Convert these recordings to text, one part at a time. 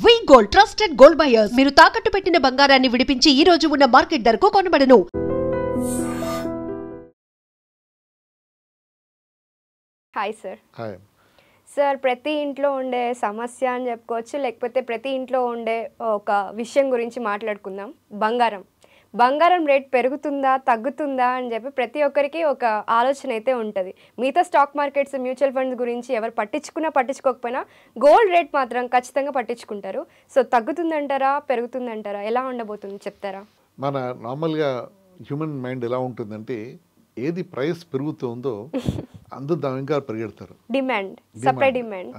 Gold trusted gold buyers మీరు తాకట్టు పెట్టిన బంగారాన్ని విడిపించి ఈ రోజు ఉన్న మార్కెట్ ధరకు కొనబడను. Hi sir. హాయ్ సార్, ప్రతి ఇంట్లో ఉండే సమస్య అని చెప్పుకోవచ్చు, లేకపోతే ప్రతి ఇంట్లో ఉండే ఒక విషయం గురించి మాట్లాడుకుందాం. బంగారం రేట్ పెరుగుతుందా తగ్గుతుందా అని చెప్పి ప్రతి ఒక్కరికి ఒక ఆలోచన అయితే ఉంటుంది. మిగతా స్టాక్ మార్కెట్స్, మ్యూచువల్ ఫండ్స్ గురించి ఎవరు పట్టించుకోకపోయినా గోల్డ్ రేట్ మాత్రం ఖచ్చితంగా పట్టించుకుంటారు. సో తగ్గుతుందంటారా పెరుగుతుందంటారా, ఎలా ఉండబోతుంది చెప్తారా? మన నార్మల్గా హ్యూమన్ మైండ్ ఎలా ఉంటుందంటే ఏది ప్రైస్ పెరుగుతుందో అందరూ దాని వెనకాల పరిగెడతారు. Demand, supply demand.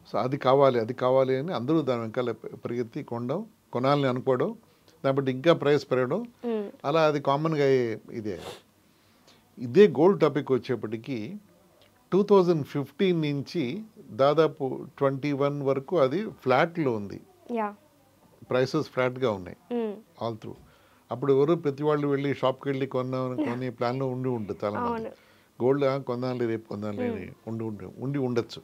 సో అది కావాలి అని అందరూ దాని వెనకాల పరిగెత్తి కొనాలని అనుకోవడం, కాబట్టి ఇంకా ప్రైస్ పెరగడం, అలా అది కామన్గా ఇదే గోల్డ్ టాపిక్ వచ్చేప్పటికీ 2015 నుంచి దాదాపు 21 వరకు అది ఫ్లాట్లో ఉంది. ప్రైసెస్ ఫ్లాట్గా ఉన్నాయి ఆల్ త్రూ. అప్పుడు ఎవరు ప్రతి వాళ్ళు వెళ్ళి షాప్కి వెళ్ళి కొనే ప్లాన్లో ఉంటుంది చాలా మంది. గోల్డ్ కొనాలి, రేపు కొనాలి ఉండి ఉండొచ్చు.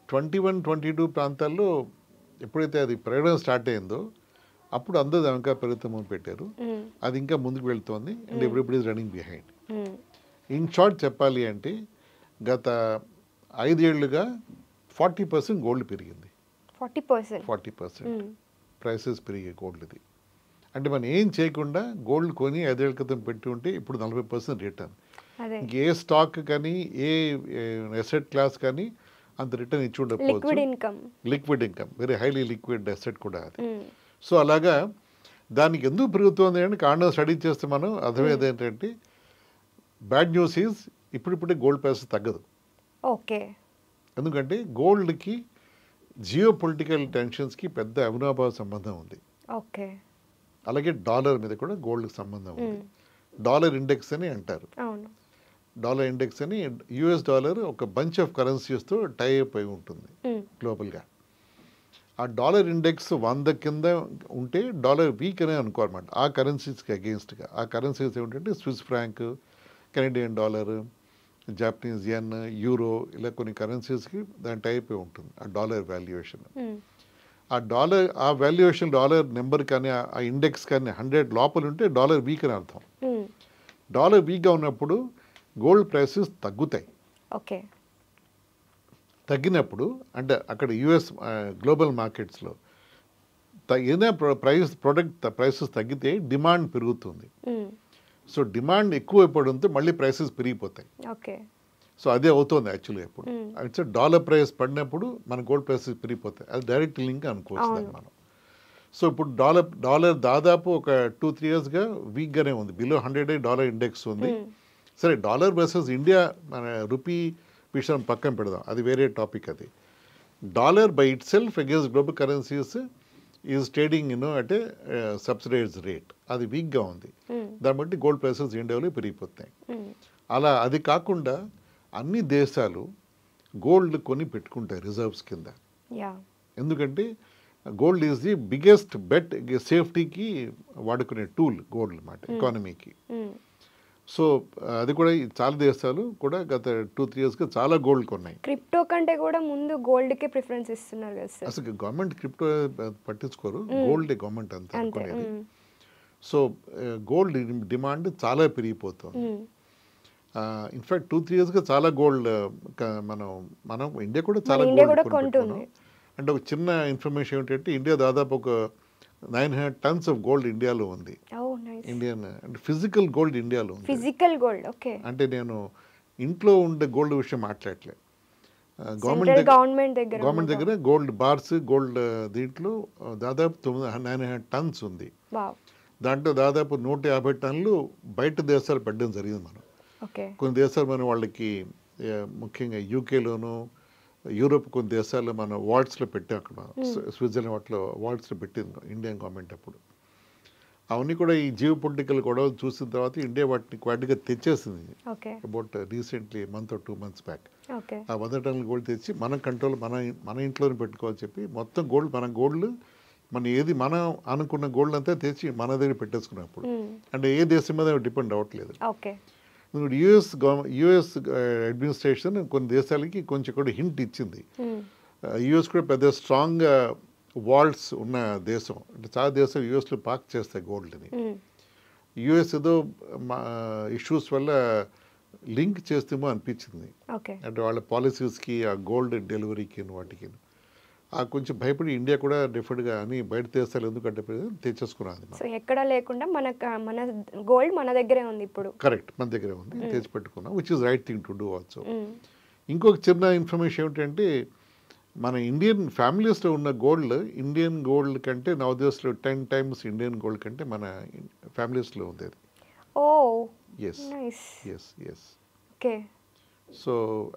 21, 22 ప్రాంతాల్లో ఎప్పుడైతే అది పెరగడం స్టార్ట్ అయిందో అప్పుడు అందరూ దానికా పెరుగుతామో పెట్టారు. అది ఇంకా ముందుకు వెళ్తోంది and everybody is running behind. In short చెప్పాలి అంటే గత 5 ఏళ్లుగా 40% గోల్డ్ పెరిగింది. 40% ప్రైసెస్ పెరిగే గోల్డ్ది. అంటే మనం ఏం చేయకుండా గోల్డ్ కొని 5 ఏళ్ల క్రితం పెట్టి ఉంటే ఇప్పుడు 40% రిటర్న్. ఏ స్టాక్ కానీ ఏ అసెట్ క్లాస్ కానీ అంత రిటర్న్ ఇచ్చి ఉండకపోవచ్చు. Liquid income very highly liquid asset కూడా అది. సో అలాగా దానికి ఎందుకు పెరుగుతుంది అని కారణం స్టడీ చేస్తే మనం అర్థమయ్యేది ఏంటంటే బ్యాడ్ న్యూస్ ఈజ్ ఇప్పుడిప్పుడే గోల్డ్ ప్రైస్ తగ్గదు. ఓకే. ఎందుకంటే గోల్డ్కి జియో పొలిటికల్ టెన్షన్స్కి పెద్ద అవినాభావ సంబంధం ఉంది. ఓకే. అలాగే డాలర్ మీద కూడా గోల్డ్కి సంబంధం ఉంది. డాలర్ ఇండెక్స్ అని అంటారు. డాలర్ ఇండెక్స్ అని యుఎస్ డాలర్ ఒక బంచ్ ఆఫ్ కరెన్సీస్తో టై అప్ అయి ఉంటుంది గ్లోబల్గా. ఆ డాలర్ ఇండెక్స్ 100 కింద ఉంటే డాలర్ వీక్ అనే అనుకోనమాట ఆ కరెన్సీస్కి అగెయిన్స్ట్గా. ఆ కరెన్సీస్ ఏమిటంటే Swiss franc, Canadian dollar, Japanese yen, euro, ఇలా కొన్ని కరెన్సీస్కి దాని టైప్ ఉంటుంది ఆ డాలర్ వాల్యుయేషన్. ఆ వాల్యుయేషన్ డాలర్ నెంబర్ కానీ ఆ ఇండెక్స్ కానీ 100 లోపల ఉంటే డాలర్ వీక్ అని అర్థం. డాలర్ వీక్గా ఉన్నప్పుడు గోల్డ్ ప్రైసెస్ తగ్గుతాయి. ఓకే. తగ్గినప్పుడు అంటే అక్కడ యుఎస్ గ్లోబల్ మార్కెట్స్లో ఏదైనా ప్రైసెస్ తగ్గితే డిమాండ్ పెరుగుతుంది. సో డిమాండ్ ఎక్కువైపోవడంతో మళ్ళీ ప్రైసెస్ పెరిగిపోతాయి. ఓకే. సో అదే అవుతుంది యాక్చువల్గా. ఇప్పుడు అంటే డాలర్ ప్రైస్ పడినప్పుడు మన గోల్డ్ ప్రైసెస్ పెరిగిపోతాయి. అది డైరెక్ట్ లింక్ అనుకోవచ్చు దాన్ని మనం. సో ఇప్పుడు డాలర్ దాదాపు ఒక 2-3 ఇయర్స్గా వీక్గానే ఉంది. బిలో 100 డాలర్ ఇండెక్స్ ఉంది. సరే, డాలర్ వర్సెస్ ఇండియా మన రూపీ విషయం పక్కన పెడదాం, అది వేరే టాపిక్. అది dollar by it self against global currencies is trading అంటే సబ్సిడైజ్డ్ రేట్, అది వీక్గా ఉంది. దాన్ని బట్టి గోల్డ్ ప్రైసెస్ ఇండియాలో పెరిగిపోతాయి. అలా అది కాకుండా అన్ని దేశాలు గోల్డ్ కొని పెట్టుకుంటాయి రిజర్వ్స్ కింద. ఎందుకంటే gold is the biggest bet, సేఫ్టీకి వాడుకునే టూల్ గోల్డ్ అన్నమాట ఎకానమీకి. సో అది కూడా చాలా దేశాలు కూడా గత 2-3 ఇయర్స్గా చాలా గోల్డ్ కొన్నాయి. క్రిప్టో కంటే కూడా ముందు గోల్డ్కే ప్రిఫరెన్స్ ఇస్తున్నారు కదా సార్. అసలు గవర్నమెంట్ క్రిప్టో పట్టించుకోరు, గోల్డే గవర్నమెంట్ అంతా అనుకునేది. సో గోల్డ్ డిమాండ్ చాలా పెరిగిపోతుంది. ఇన్ఫ్యాక్ట్ 2-3 ఇయర్స్గా చాలా గోల్డ్ మనం ఇండియా కూడా చాలా గోల్డ్ కొంటున్నాం. అంటే ఒక చిన్న ఇన్ఫర్మేషన్ ఏంటంటే ఇండియా దాదాపు ఒక 900 tons ఆఫ్ గోల్డ్ ఇండియాలో ఉంది. ఇండియన్ అంటే ఫిజికల్ గోల్డ్ ఇండియాలో ఉంది. Physical gold. ఓకే. అంటే నేను ఇంట్లో ఉండే గోల్డ్ విషయం మాట్లాడలే. గవర్నమెంట్ దగ్గర గోల్డ్ బార్స్, గోల్డ్ దీంట్లో దాదాపు 900 tons ఉంది. దాంట్లో దాదాపు 150 టన్నులు బయట దేశాలు పెట్టడం జరిగింది. మనం కొన్ని దేశాలు మనం వాళ్ళకి ముఖ్యంగా యూకేలోను, యూరోప్ కొన్ని దేశాల్లో మనం వాల్ట్స్లో పెట్టాం. అక్కడ స్విట్జర్లాండ్ వాటిలో వాల్ట్స్లో పెట్టింది ఇండియన్ గవర్నమెంట్. అప్పుడు అవన్నీ కూడా ఈ జియో పొలిటికల్ గొడవలు చూసిన తర్వాత ఇండియా వాటిగా తెచ్చేసింది. About recently month or 2 months back ఆ 100 టన్నుల గోల్డ్ తెచ్చి మన కంట్రోల్ మన ఇంట్లోనే పెట్టుకోవాలని చెప్పి మొత్తం గోల్డ్ మన ఏది మనం అనుకున్న గోల్డ్ అంతా తెచ్చి మన దగ్గర పెట్టేసుకున్నప్పుడు అంటే ఏ దేశం మీద డిపెండ్ అవ్వట్లేదు. యుఎస్ అడ్మినిస్ట్రేషన్ కొన్ని దేశాలకి కొంచెం కూడా హింట్ ఇచ్చింది. యుఎస్ కూడా పెద్ద స్ట్రాంగ్ వాల్ట్స్ ఉన్న దేశం అంటే చాలా దేశం యూఎస్లో పార్క్ చేస్తాయి గోల్డ్ని. యూఎస్ ఏదో ఇష్యూస్ వల్ల లింక్ చేస్తేమో అనిపించింది, అంటే వాళ్ళ పాలసీస్కి ఆ గోల్డ్ డెలివరీకి వాటికి కొంచెం భయపడి ఇండియా కూడా డెఫినెట్గా అని బయట దేశాలు ఎందుకంటే తెచ్చేసుకున్నది. సో ఎక్కడ లేకుండా మన గోల్డ్ మన దగ్గరే ఉంది ఇప్పుడు. కరెక్ట్, మన దగ్గరే ఉంది, తెచ్చి పెట్టుకున్నాం, which is right thing to do also. ఇంకొక చిన్న ఇన్ఫర్మేషన్ ఏమిటంటే మన ఇండియన్ ఫ్యామిలీస్లో ఉన్న గోల్డ్ ఇండియన్ గోల్డ్ కంటే నవదేశ్లో 10 times ఇండియన్ గోల్డ్ కంటే మన ఫ్యామిలీస్లో ఉంది అది. Oh yes yes yes. Okay. So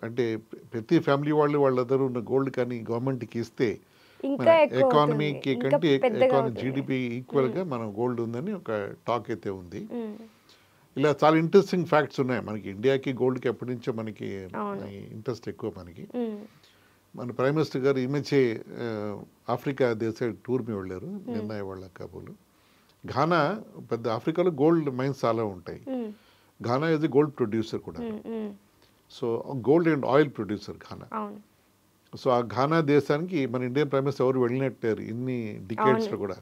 అంటే ప్రతి ఫ్యామిలీ వాళ్ళ దగ్గర ఉన్న గోల్డ్ కానీ గవర్నమెంట్కి ఇస్తే మన ఎకానమీకి కంటే ఎకానమీ జీడిపి ఈక్వల్గా మనం గోల్డ్ ఉందని ఒక టాక్ అయితే ఉంది. ఇలా చాలా ఇంట్రెస్టింగ్ ఫ్యాక్ట్స్ ఉన్నాయి మనకి. ఇండియాకి గోల్డ్కి ఎప్పటి నుంచో మనకి ఇంట్రెస్ట్ ఎక్కువ మనకి. మన ప్రైమ్ మినిస్టర్ గారు ఈ మధ్య ఆఫ్రికా దేశ టూర్ మీద వెళ్ళారు నిన్న వాళ్ళ కాబోలు. ఘానా పెద్ద ఆఫ్రికాలో గోల్డ్ మైన్స్ చాలా ఉంటాయి. ఘానా ఈజ్ గోల్డ్ ప్రొడ్యూసర్ కూడా. So gold and oil producer Ghana. So ఆ ఘానా దేశానికి మన ఇండియన్ ప్రైమ్ మినిస్టర్ ఎవరు వెళ్ళినట్టారు ఇన్ని డికేడ్స్లో కూడా.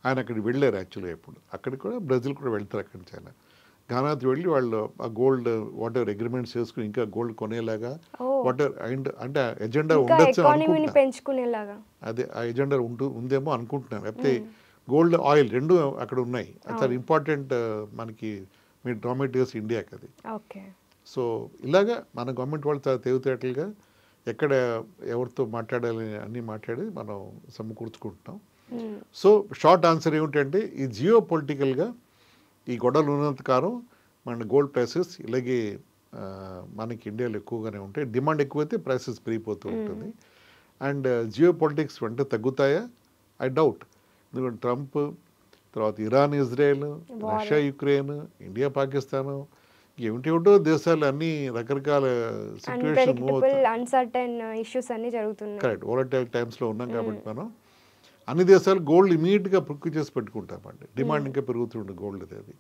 ఆయన అక్కడికి వెళ్ళారు యాక్చువల్గా. ఎప్పుడు అక్కడికి కూడా బ్రెజిల్ కూడా వెళ్తారు అక్కడి నుంచి. ఆయన ఘానాకి వెళ్ళి వాళ్ళు ఆ గోల్డ్ వాట్ ఎవర్ అగ్రిమెంట్స్ చేసుకుని ఇంకా గోల్డ్ కొనేలాగా వాట్ ఎవర్ అంటే ఎజెండా ఉండొచ్చు పెంచుకునేలాగా. అదే ఆ ఎజెండా ఉందేమో అనుకుంటున్నాను. లేకపోతే గోల్డ్ ఆయిల్ రెండు అక్కడ ఉన్నాయి. అది చాలా ఇంపార్టెంట్ మనకి మీ రా మెటీరియల్స్ ఇండియాకి అది. సో ఇలాగా మన గవర్నమెంట్ వాళ్ళు చాలా తెలివితేటలుగా ఎక్కడ ఎవరితో మాట్లాడాలి అన్నీ మాట్లాడి మనం సమకూర్చుకుంటున్నాం. సో షార్ట్ ఆన్సర్ ఏమిటంటే ఈ జియో పొలిటికల్గా ఈ గొడవలు ఉన్నంత కాలం మన గోల్డ్ ప్రైసెస్ ఇలాగే మనకి ఇండియాలో ఎక్కువగానే ఉంటాయి. డిమాండ్ ఎక్కువైతే ప్రైసెస్ పెరిగిపోతూ ఉంటుంది. అండ్ జియో పొలిటిక్స్ వెంట తగ్గుతాయా? I doubt. ఎందుకంటే ట్రంప్ తర్వాత Iran, Israel, Russia, Ukraine, India, Pakistan, ఏమిటో దేశాలు అన్ని రకరకాల సిచ్యువేషన్ కరెక్ట్ వోలటైల్ టైమ్స్లో ఉన్నాం కాబట్టి మనం అన్ని దేశాలు గోల్డ్ ఇమీడియట్గా ప్రొక్యూర్ చేసి పెట్టుకుంటామండి. డిమాండ్ ఇంకా పెరుగుతుండే గోల్డ్ అది.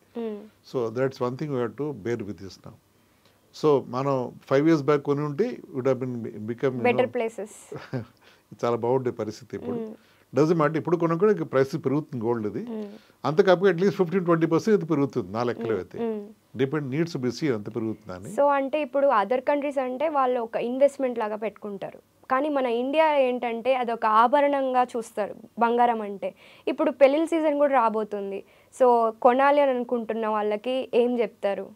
So that's one thing we have to bear with this now. So మనం 5 years బ్యాక్ కొని ఉంటే would have been become better places. చాలా బాగుండే పరిస్థితి. ఇప్పుడు డజన్ మాట ఇప్పుడు కొన్నా కూడా ప్రైస్ పెరుగుతుంది గోల్డ్ అది. అంత కాకపోతే అట్లీస్ట్ 15-20% పెరుగుతుంది నా లెక్కలో అయితే. డిపెండ్ నీడ్స్ బిసి అంత పెరుగుతుందని. సో అంటే ఇప్పుడు అదర్ కంట్రీస్ అంటే వాళ్ళు ఒక ఇన్వెస్ట్మెంట్ లాగా పెట్టుకుంటారు. కానీ మన ఇండియా ఏంటంటే అదొక ఆభరణంగా చూస్తారు బంగారం అంటే. ఇప్పుడు పెళ్ళిళ్ళ సీజన్ కూడా రాబోతుంది. సో కొనాలి అని అనుకుంటున్న వాళ్ళకి ఏం చెప్తారు?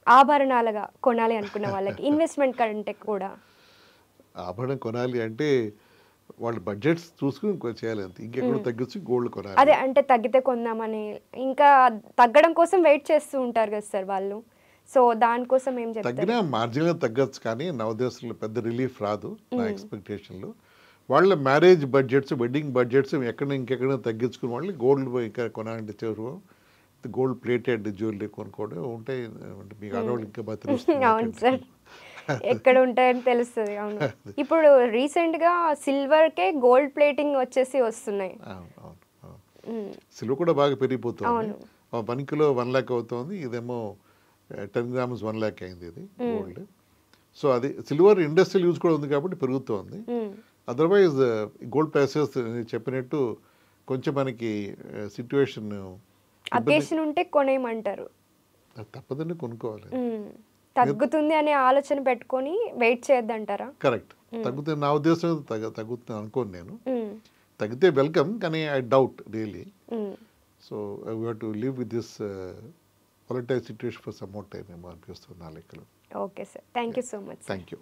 ఆభరణాలుగా కొనాలి అనుకున్న వాళ్ళకి ఇన్వెస్ట్మెంట్ కంటే కూడా ఆభరణం కొనాలి అంటే వాళ్ళు బడ్జెట్స్ చూసుకుని చేయాలి అంతే. ఇంకెక్కడ తగ్గించి గోల్డ్ కొనాలి. అదే అంటే తగ్గితే కొందామని, ఇంకా తగ్గడం కోసం వెయిట్ చేస్తూ ఉంటారు కదా సార్ వాళ్ళు. సో దానికోసం ఏం చెప్తారు? తగ్గినా మార్జిన్గా తగ్గచ్చు కానీ నవదేశంలో పెద్ద రిలీఫ్ రాదు నా ఎక్స్పెక్టేషన్లో. వాళ్ళ మ్యారేజ్ బడ్జెట్స్, వెడ్డింగ్ బడ్జెట్స్ ఇంకెక్కడ తగ్గించుకుని వాళ్ళు గోల్డ్ ఇంకా కొనాలంటే చేరు గోల్డ్ ప్లేటెడ్ జ్యువెలరీ కొనుక్కోవడం ఉంటాయి. మీకు ఆడవాళ్ళు ఇంకా బాగా తెలుస్తుంది. అవును సార్, ఎక్కడ ఉంటాయని తెలుస్తుంది. అవును, ఇప్పుడు రీసెంట్గా సిల్వర్కే గోల్డ్ ప్లేటింగ్ వస్తున్నాయి. సిల్వర్ కూడా బాగా పెరిగిపోతుంది. 1 kilo 1 lakh అవుతుంది. ఇదేమో 10 grams 1 lakh అయింది ఇది గోల్డ్. సో అది సిల్వర్ ఇండస్ట్రియల్ యూజ్ కూడా ఉంది కాబట్టి పెరుగుతోంది. అదర్వైజ్ గోల్డ్ ప్రైసెస్ చెప్పినట్టు కొంచెం మనకి సిచ్యువేషన్ అకేషన్ ఉంటే కొనేయమంటారు. తప్పదండి, కొనుక్కోవాలి. తగ్గుతుంది అనే ఆలోచన పెట్టుకొని వెయిట్ చేయొద్దంటారా? కరెక్ట్. తగ్గుతుంది నా ఉద్దేశం తగ్గుతుంది అనుకోను నేను. తగ్గితే వెల్కమ్, కానీ I doubt really. So I have to live with this volatile situation for some more time ఏమో అనిపిస్తుంది నా లెక్కలో. Okay sir, thank you so much. Thank you.